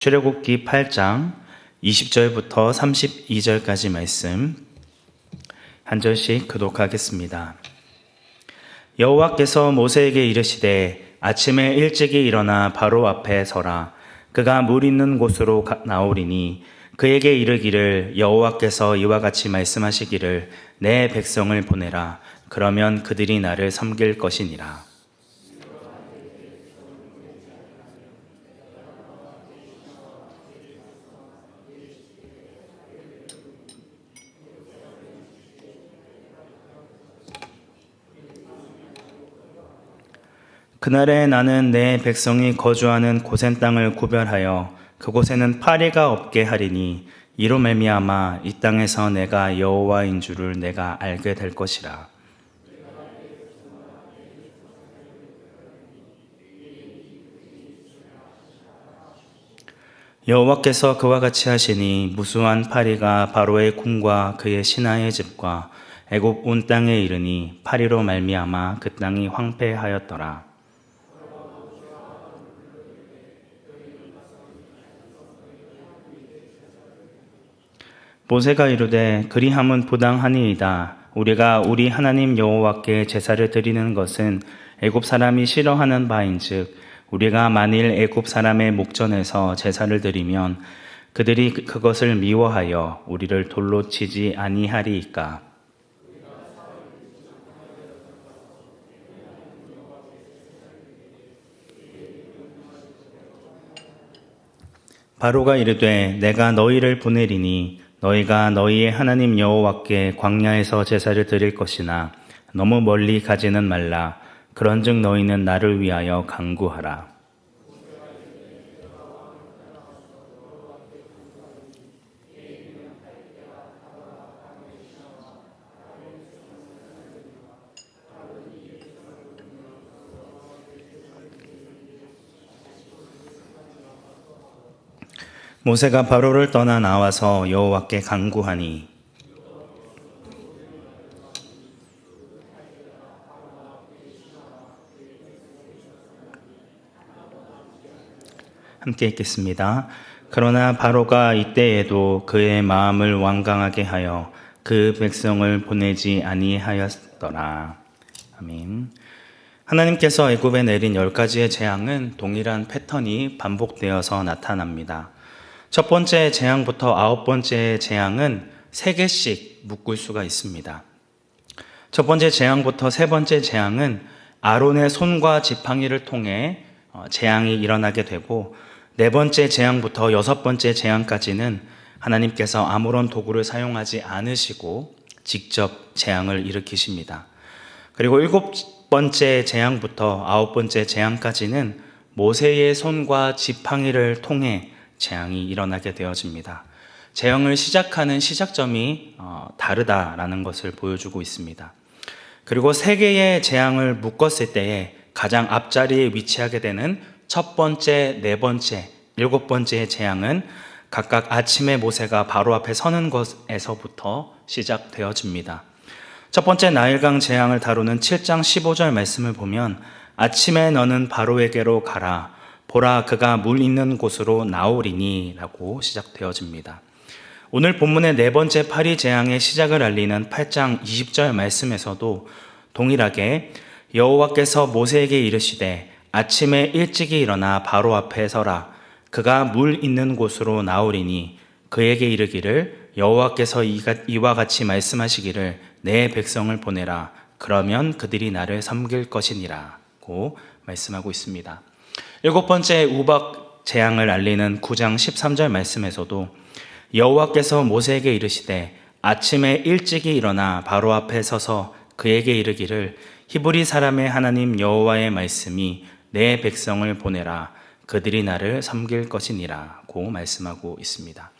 출애굽기 8장 20절부터 32절까지 말씀 한 절씩 교독하겠습니다. 여호와께서 모세에게 이르시되 아침에 일찍이 일어나 바로 앞에 서라. 그가 물 있는 곳으로 나오리니 그에게 이르기를 여호와께서 이와 같이 말씀하시기를 내 백성을 보내라. 그러면 그들이 나를 섬길 것이니라. 그날에 나는 내 백성이 거주하는 고센 땅을 구별하여 그곳에는 파리가 없게 하리니 이로 말미암아 이 땅에서 내가 여호와인 줄을 내가 알게 될 것이라. 여호와께서 그와 같이 하시니 무수한 파리가 바로의 궁과 그의 신하의 집과 애굽 온 땅에 이르니 파리로 말미암아 그 땅이 황폐하였더라. 모세가 이르되 그리함은 부당하니이다. 우리가 우리 하나님 여호와께 제사를 드리는 것은 애굽 사람이 싫어하는 바인즉 우리가 만일 애굽 사람의 목전에서 제사를 드리면 그들이 그것을 미워하여 우리를 돌로 치지 아니하리이까. 바로가 이르되 내가 너희를 보내리니 너희가 너희의 하나님 여호와께 광야에서 제사를 드릴 것이나 너무 멀리 가지는 말라. 그런즉 너희는 나를 위하여 간구하라. 모세가 바로를 떠나 나와서 여호와께 간구하니 함께 읽겠습니다. 그러나 바로가 이때에도 그의 마음을 완강하게 하여 그 백성을 보내지 아니하였더라. 아멘. 하나님께서 애굽에 내린 10가지의 재앙은 동일한 패턴이 반복되어서 나타납니다. 첫 번째 재앙부터 9번째 재앙은 3개씩 묶을 수가 있습니다. 첫 번째 재앙부터 세 번째 재앙은 아론의 손과 지팡이를 통해 재앙이 일어나게 되고, 네 번째 재앙부터 6번째 재앙까지는 하나님께서 아무런 도구를 사용하지 않으시고 직접 재앙을 일으키십니다. 그리고 7번째 재앙부터 9번째 재앙까지는 모세의 손과 지팡이를 통해 재앙이 일어나게 되어집니다. 재앙을 시작하는 시작점이 다르다라는 것을 보여주고 있습니다. 그리고 3개의 재앙을 묶었을 때에 가장 앞자리에 위치하게 되는 첫 번째, 네 번째, 7번째의 재앙은 각각 아침에 모세가 바로 앞에 서는 것에서부터 시작되어집니다. 첫 번째 나일강 재앙을 다루는 7장 15절 말씀을 보면 아침에 너는 바로에게로 가라. 보라 그가 물 있는 곳으로 나오리니 라고 시작되어집니다. 오늘 본문의 네 번째 파리 재앙의 시작을 알리는 8장 20절 말씀에서도 동일하게 여호와께서 모세에게 이르시되 아침에 일찍이 일어나 바로 앞에 서라. 그가 물 있는 곳으로 나오리니 그에게 이르기를 여호와께서 이와 같이 말씀하시기를 내 백성을 보내라. 그러면 그들이 나를 섬길 것이니라 고 말씀하고 있습니다. 7번째 우박 재앙을 알리는 9장 13절 말씀에서도 여호와께서 모세에게 이르시되 아침에 일찍이 일어나 바로 앞에 서서 그에게 이르기를 히브리 사람의 하나님 여호와의 말씀이 내 백성을 보내라. 그들이 나를 섬길 것이니라 고 말씀하고 있습니다.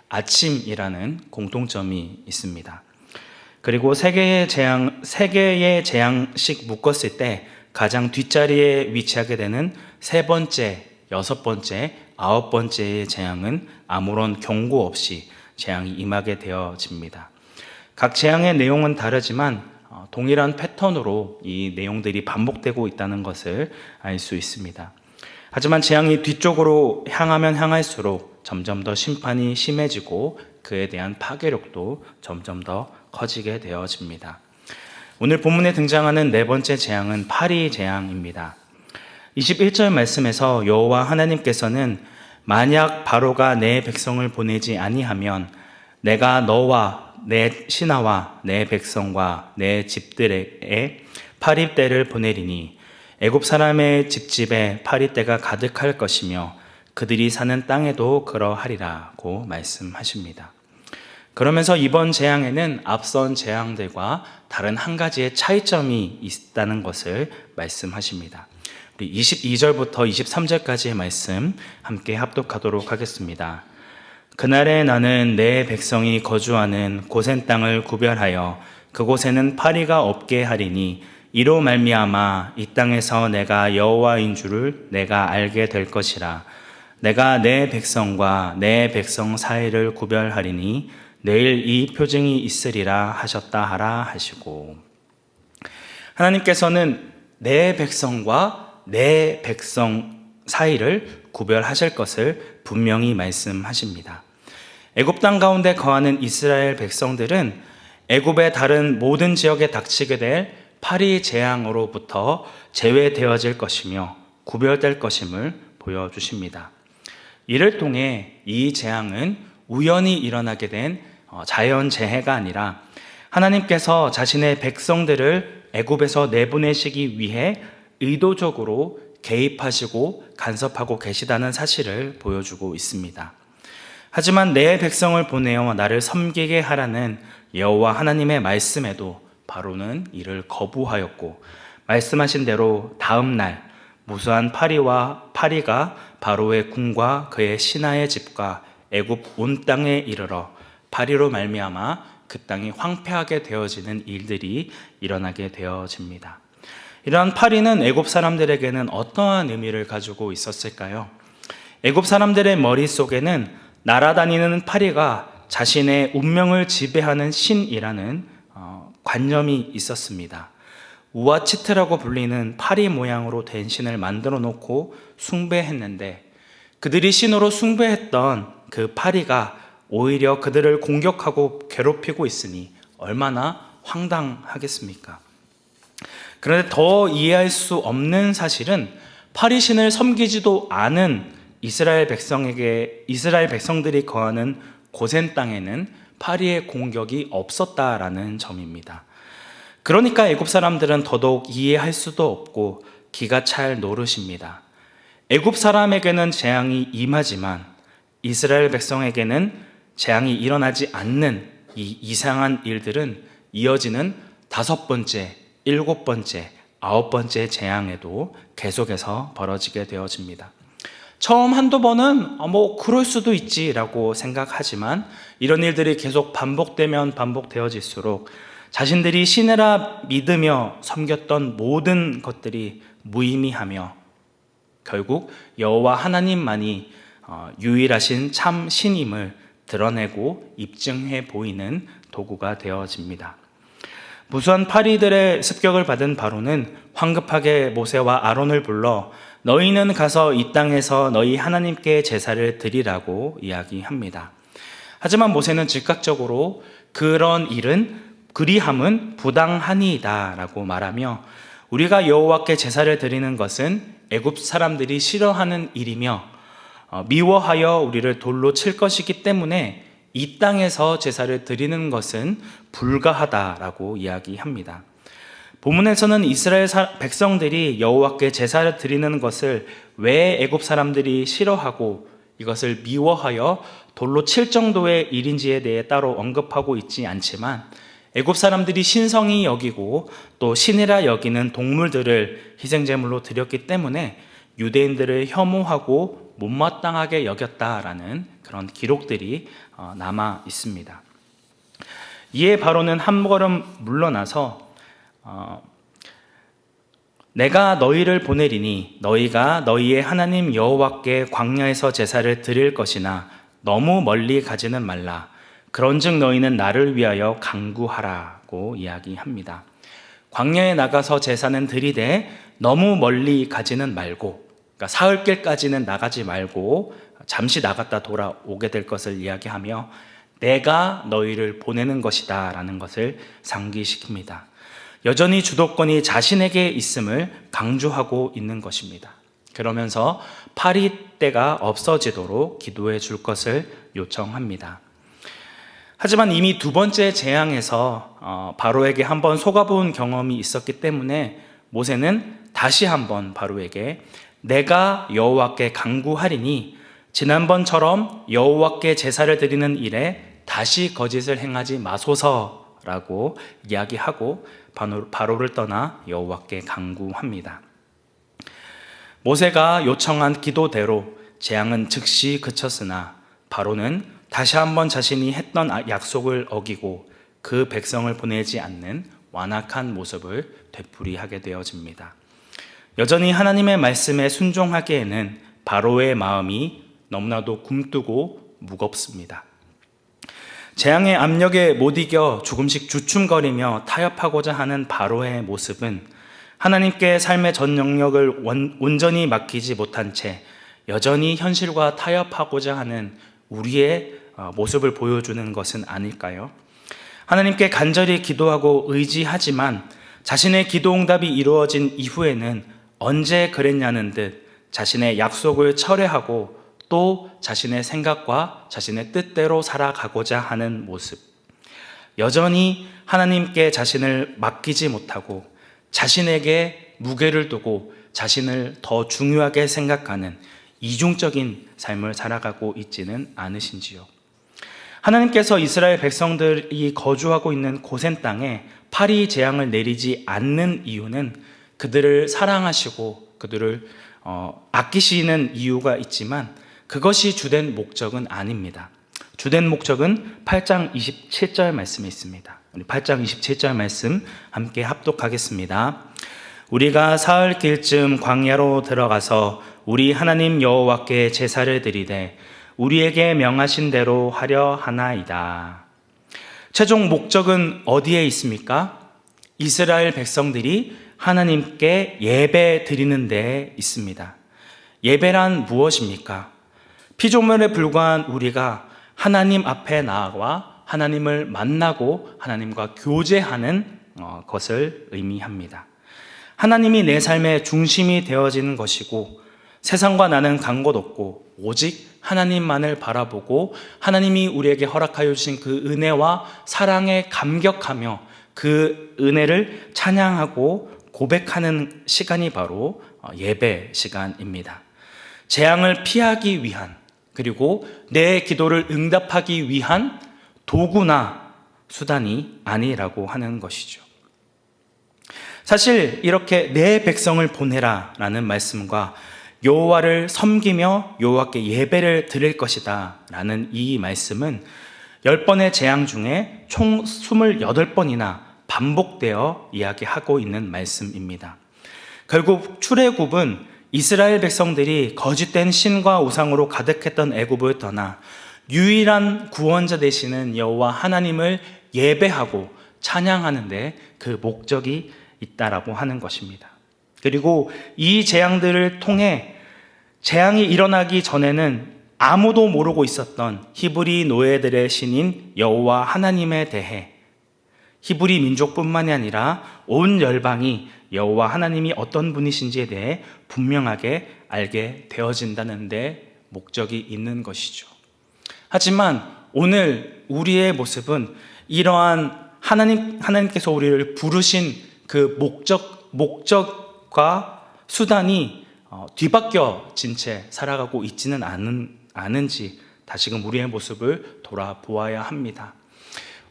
아침이라는 공통점이 있습니다. 그리고 3개의 재앙씩 묶었을 때 가장 뒷자리에 위치하게 되는 3번째, 6번째, 9번째의 재앙은 아무런 경고 없이 재앙이 임하게 되어집니다. 각 재앙의 내용은 다르지만 동일한 패턴으로 이 내용들이 반복되고 있다는 것을 알 수 있습니다. 하지만 재앙이 뒤쪽으로 향하면 향할수록 점점 더 심판이 심해지고 그에 대한 파괴력도 점점 더 커지게 되어집니다. 오늘 본문에 등장하는 네 번째 재앙은 파리 재앙입니다. 21절 말씀에서 여호와 하나님께서는 만약 바로가 내 백성을 보내지 아니하면 내가 너와 내 신하와 내 백성과 내 집들에 파리떼를 보내리니 애굽 사람의 집집에 파리떼가 가득할 것이며 그들이 사는 땅에도 그러하리라고 말씀하십니다. 그러면서 이번 재앙에는 앞선 재앙들과 다른 한 가지의 차이점이 있다는 것을 말씀하십니다. 우리 22절부터 23절까지의 말씀 함께 합독하도록 하겠습니다. 그날에 나는 내 백성이 거주하는 고센 땅을 구별하여 그곳에는 파리가 없게 하리니 이로 말미암아 이 땅에서 내가 여호와인 줄을 내가 알게 될 것이라. 내가 내 백성과 내 백성 사이를 구별하리니 내일 이 표징이 있으리라 하셨다 하라 하시고, 하나님께서는 내 백성과 내 백성 사이를 구별하실 것을 분명히 말씀하십니다. 애굽 땅 가운데 거하는 이스라엘 백성들은 애굽의 다른 모든 지역에 닥치게 될 파리 재앙으로부터 제외되어질 것이며 구별될 것임을 보여주십니다. 이를 통해 이 재앙은 우연히 일어나게 된 자연재해가 아니라 하나님께서 자신의 백성들을 애굽에서 내보내시기 위해 의도적으로 개입하시고 간섭하고 계시다는 사실을 보여주고 있습니다. 하지만 내 백성을 보내어 나를 섬기게 하라는 여호와 하나님의 말씀에도 바로는 이를 거부하였고, 말씀하신 대로 다음 날 무수한 파리가 바로의 궁과 그의 신하의 집과 애굽 온 땅에 이르러 파리로 말미암아 그 땅이 황폐하게 되어지는 일들이 일어나게 되어집니다. 이러한 파리는 애굽 사람들에게는 어떠한 의미를 가지고 있었을까요? 애굽 사람들의 머릿속에는 날아다니는 파리가 자신의 운명을 지배하는 신이라는 관념이 있었습니다. 우아치트라고 불리는 파리 모양으로 된 신을 만들어 놓고 숭배했는데, 그들이 신으로 숭배했던 그 파리가 오히려 그들을 공격하고 괴롭히고 있으니 얼마나 황당하겠습니까? 그런데 더 이해할 수 없는 사실은 파리신을 섬기지도 않은 이스라엘 백성들이 거하는 고센 땅에는 파리의 공격이 없었다라는 점입니다. 그러니까 애굽 사람들은 더더욱 이해할 수도 없고 기가 찰 노릇입니다. 애굽 사람에게는 재앙이 임하지만 이스라엘 백성에게는 재앙이 일어나지 않는 이 이상한 일들은 이어지는 5번째, 7번째, 9번째 재앙에도 계속해서 벌어지게 되어집니다. 처음 한두 번은 그럴 수도 있지라고 생각하지만 이런 일들이 계속 반복되어질수록 자신들이 신이라 믿으며 섬겼던 모든 것들이 무의미하며 결국 여호와 하나님만이 유일하신 참 신임을 드러내고 입증해 보이는 도구가 되어집니다. 무수한 파리들의 습격을 받은 바로는 황급하게 모세와 아론을 불러 너희는 가서 이 땅에서 너희 하나님께 제사를 드리라고 이야기합니다. 하지만 모세는 즉각적으로 그런 일은 그리함은 부당하니이다 라고 말하며, 우리가 여호와께 제사를 드리는 것은 애굽 사람들이 싫어하는 일이며 미워하여 우리를 돌로 칠 것이기 때문에 이 땅에서 제사를 드리는 것은 불가하다라고 이야기합니다. 본문에서는 이스라엘 백성들이 여호와께 제사를 드리는 것을 왜 애굽 사람들이 싫어하고 이것을 미워하여 돌로 칠 정도의 일인지에 대해 따로 언급하고 있지 않지만, 애굽 사람들이 신성히 여기고 또 신이라 여기는 동물들을 희생제물로 드렸기 때문에 유대인들을 혐오하고 못마땅하게 여겼다라는 그런 기록들이 남아 있습니다. 이에 바로는 한 걸음 물러나서 내가 너희를 보내리니 너희가 너희의 하나님 여호와께 광야에서 제사를 드릴 것이나 너무 멀리 가지는 말라. 그런즉 너희는 나를 위하여 간구하라고 이야기합니다. 광야에 나가서 제사는 드리되 너무 멀리 가지는 말고 그러니까 사흘길까지는 나가지 말고 잠시 나갔다 돌아오게 될 것을 이야기하며 내가 너희를 보내는 것이다 라는 것을 상기시킵니다. 여전히 주도권이 자신에게 있음을 강조하고 있는 것입니다. 그러면서 파리 때가 없어지도록 기도해 줄 것을 요청합니다. 하지만 이미 두 번째 재앙에서 바로에게 한번 속아본 경험이 있었기 때문에 모세는 다시 한번 바로에게 내가 여호와께 간구하리니 지난번처럼 여호와께 제사를 드리는 일에 다시 거짓을 행하지 마소서라고 이야기하고 바로를 떠나 여호와께 간구합니다. 모세가 요청한 기도대로 재앙은 즉시 그쳤으나 바로는 다시 한번 자신이 했던 약속을 어기고 그 백성을 보내지 않는 완악한 모습을 되풀이하게 되어집니다. 여전히 하나님의 말씀에 순종하기에는 바로의 마음이 너무나도 굼뜨고 무겁습니다. 재앙의 압력에 못 이겨 조금씩 주춤거리며 타협하고자 하는 바로의 모습은 하나님께 삶의 전 영역을 온전히 맡기지 못한 채 여전히 현실과 타협하고자 하는 우리의 모습을 보여주는 것은 아닐까요? 하나님께 간절히 기도하고 의지하지만 자신의 기도응답이 이루어진 이후에는 언제 그랬냐는 듯 자신의 약속을 철회하고 또 자신의 생각과 자신의 뜻대로 살아가고자 하는 모습. 여전히 하나님께 자신을 맡기지 못하고 자신에게 무게를 두고 자신을 더 중요하게 생각하는 이중적인 삶을 살아가고 있지는 않으신지요? 하나님께서 이스라엘 백성들이 거주하고 있는 고센 땅에 파리 재앙을 내리지 않는 이유는 그들을 사랑하시고 그들을 아끼시는 이유가 있지만 그것이 주된 목적은 아닙니다. 주된 목적은 8장 27절 말씀에 있습니다. 우리 8장 27절 말씀 함께 합독하겠습니다. 우리가 사흘길쯤 광야로 들어가서 우리 하나님 여호와께 제사를 드리되 우리에게 명하신 대로 하려 하나이다. 최종 목적은 어디에 있습니까? 이스라엘 백성들이 하나님께 예배 드리는 데에 있습니다. 예배란 무엇입니까? 피조물에 불과한 우리가 하나님 앞에 나아가 하나님을 만나고 하나님과 교제하는 것을 의미합니다. 하나님이 내 삶의 중심이 되어지는 것이고 세상과 나는 간 곳 없고 오직 하나님만을 바라보고 하나님이 우리에게 허락하여 주신 그 은혜와 사랑에 감격하며 그 은혜를 찬양하고 고백하는 시간이 바로 예배 시간입니다. 재앙을 피하기 위한 그리고 내 기도를 응답하기 위한 도구나 수단이 아니라고 하는 것이죠. 사실 이렇게 내 백성을 보내라 라는 말씀과 여호와를 섬기며 여호와께 예배를 드릴 것이다 라는 이 말씀은 10번의 재앙 중에 총 28번이나 반복되어 이야기하고 있는 말씀입니다. 결국 출애굽은 이스라엘 백성들이 거짓된 신과 우상으로 가득했던 애굽을 떠나 유일한 구원자 되시는 여호와 하나님을 예배하고 찬양하는 데 그 목적이 있다라고 하는 것입니다. 그리고 이 재앙들을 통해 재앙이 일어나기 전에는 아무도 모르고 있었던 히브리 노예들의 신인 여호와 하나님에 대해 히브리 민족뿐만이 아니라 온 열방이 여호와 하나님이 어떤 분이신지에 대해 분명하게 알게 되어진다는 데 목적이 있는 것이죠. 하지만 오늘 우리의 모습은 이러한 하나님께서 우리를 부르신 그 목적과 수단이 뒤바뀌어진 채 살아가고 있지는 않은지 다시금 우리의 모습을 돌아보아야 합니다.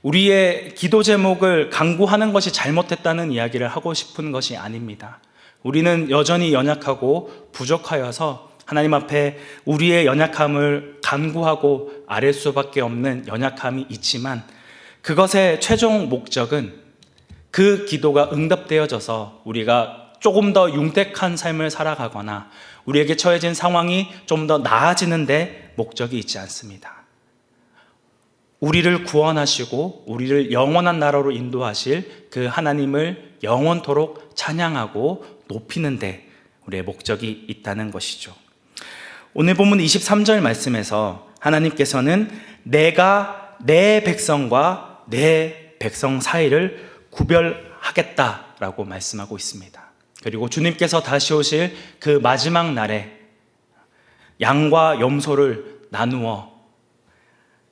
우리의 기도 제목을 간구하는 것이 잘못됐다는 이야기를 하고 싶은 것이 아닙니다. 우리는 여전히 연약하고 부족하여서 하나님 앞에 우리의 연약함을 간구하고 아뢰 수밖에 없는 연약함이 있지만 그것의 최종 목적은 그 기도가 응답되어져서 우리가 조금 더 융택한 삶을 살아가거나 우리에게 처해진 상황이 좀 더 나아지는 데 목적이 있지 않습니다. 우리를 구원하시고 우리를 영원한 나라로 인도하실 그 하나님을 영원토록 찬양하고 높이는 데 우리의 목적이 있다는 것이죠. 오늘 본문 23절 말씀에서 하나님께서는 내가 내 백성과 내 백성 사이를 구별하겠다라고 말씀하고 있습니다. 그리고 주님께서 다시 오실 그 마지막 날에 양과 염소를 나누어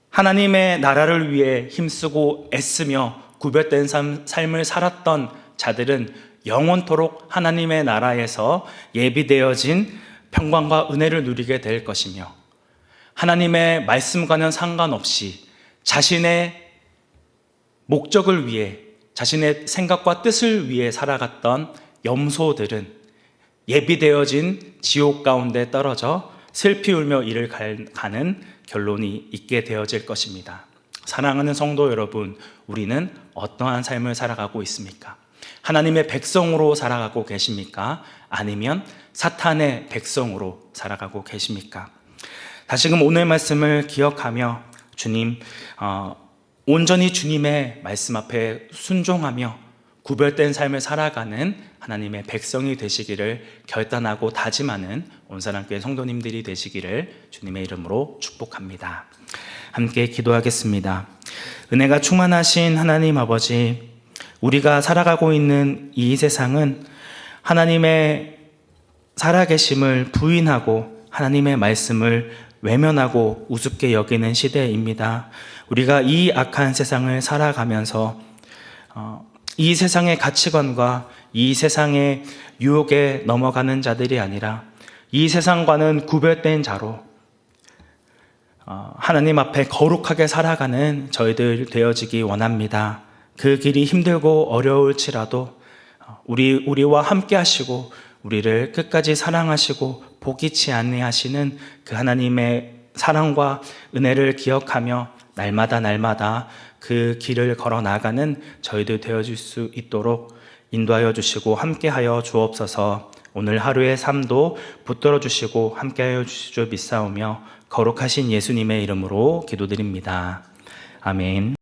하나님의 나라를 위해 힘쓰고 애쓰며 구별된 삶을 살았던 자들은 영원토록 하나님의 나라에서 예비되어진 평강과 은혜를 누리게 될 것이며, 하나님의 말씀과는 상관없이 자신의 목적을 위해, 자신의 생각과 뜻을 위해 살아갔던 염소들은 예비되어진 지옥 가운데 떨어져 슬피 울며 이를 가는 결론이 있게 되어질 것입니다. 사랑하는 성도 여러분, 우리는 어떠한 삶을 살아가고 있습니까? 하나님의 백성으로 살아가고 계십니까? 아니면 사탄의 백성으로 살아가고 계십니까? 다시금 오늘 말씀을 기억하며 주님, 온전히 주님의 말씀 앞에 순종하며 구별된 삶을 살아가는 하나님의 백성이 되시기를 결단하고 다짐하는 온사랑교회 성도님들이 되시기를 주님의 이름으로 축복합니다. 함께 기도하겠습니다. 은혜가 충만하신 하나님 아버지, 우리가 살아가고 있는 이 세상은 하나님의 살아계심을 부인하고 하나님의 말씀을 외면하고 우습게 여기는 시대입니다. 우리가 이 악한 세상을 살아가면서 이 세상의 가치관과 이 세상의 유혹에 넘어가는 자들이 아니라 이 세상과는 구별된 자로 하나님 앞에 거룩하게 살아가는 저희들 되어지기 원합니다. 그 길이 힘들고 어려울지라도 우리와 함께 하시고 우리를 끝까지 사랑하시고 포기치 아니하시는 그 하나님의 사랑과 은혜를 기억하며 날마다 그 길을 걸어 나가는 저희들 되어줄 수 있도록 인도하여 주시고 함께하여 주옵소서. 오늘 하루의 삶도 붙들어 주시고 함께하여 주실 줄 믿사오며 거룩하신 예수님의 이름으로 기도드립니다. 아멘.